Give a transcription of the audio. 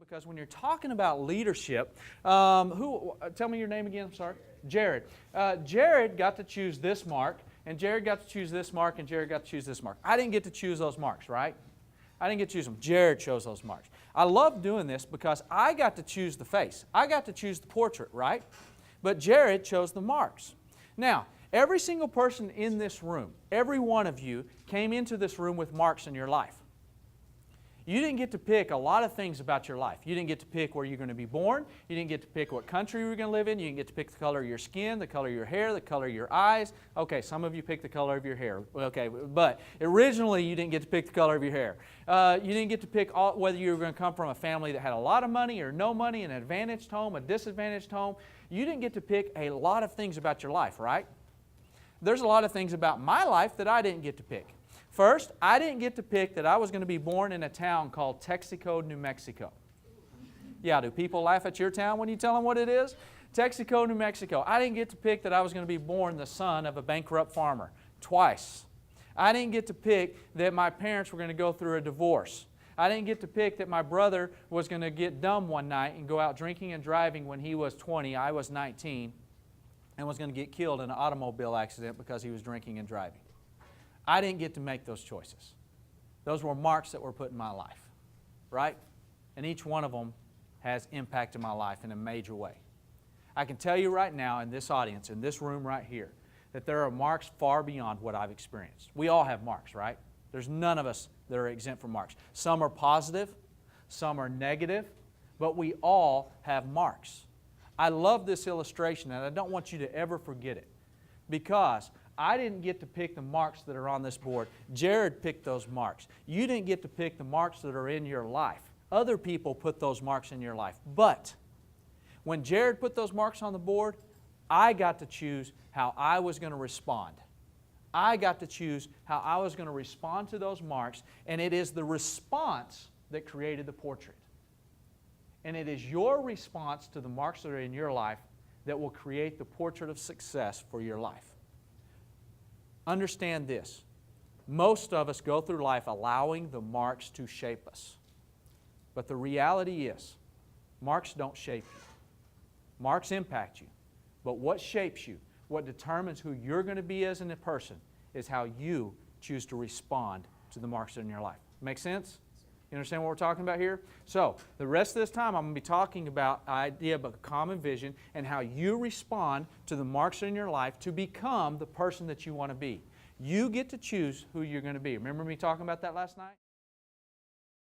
Because when you're talking about leadership, tell me your name again, I'm sorry. Jared. Jared got to choose this mark, and Jared got to choose this mark, and Jared got to choose this mark. I didn't get to choose those marks, right? I didn't get to choose them. Jared chose those marks. I love doing this because I got to choose the face. I got to choose the portrait, right? But Jared chose the marks. Now, every single person in this room, every one of you came into this room with marks in your life. You didn't get to pick a lot of things about your life. You didn't get to pick where you're going to be born. You didn't get to pick what country you were going to live in. You didn't get to pick the color of your skin, the color of your hair, the color of your eyes. Okay, some of you picked the color of your hair. Okay, but originally you didn't get to pick the color of your hair. You didn't get to pick whether you were going to come from a family that had a lot of money or no money, an advantaged home, a disadvantaged home. You didn't get to pick a lot of things about your life, right? There's a lot of things about my life that I didn't get to pick. First, I didn't get to pick that I was going to be born in a town called Texaco, New Mexico. Yeah, do people laugh at your town when you tell them what it is? Texaco, New Mexico. I didn't get to pick that I was going to be born the son of a bankrupt farmer twice. I didn't get to pick that my parents were going to go through a divorce. I didn't get to pick that my brother was going to get dumb one night and go out drinking and driving when he was 20, I was 19, and was going to get killed in an automobile accident because he was drinking and driving. I didn't get to make those choices. Those were marks that were put in my life, right? And each one of them has impacted my life in a major way. I can tell you right now in this audience, in this room right here, that there are marks far beyond what I've experienced. We all have marks, right? There's none of us that are exempt from marks. Some are positive, some are negative, but we all have marks. I love this illustration, and I don't want you to ever forget it, because I didn't get to pick the marks that are on this board. Jared picked those marks. You didn't get to pick the marks that are in your life. Other people put those marks in your life. But when Jared put those marks on the board, I got to choose how I was going to respond. I got to choose how I was going to respond to those marks, and it is the response that created the portrait. And it is your response to the marks that are in your life that will create the portrait of success for your life. Understand this. Most of us go through life allowing the marks to shape us. But the reality is, marks don't shape you. Marks impact you. But what shapes you, what determines who you're going to be as a person, is how you choose to respond to the marks in your life. Make sense? You understand what we're talking about here? So, the rest of this time I'm going to be talking about the idea of a common vision and how you respond to the marks in your life to become the person that you want to be. You get to choose who you're going to be. Remember me talking about that last night?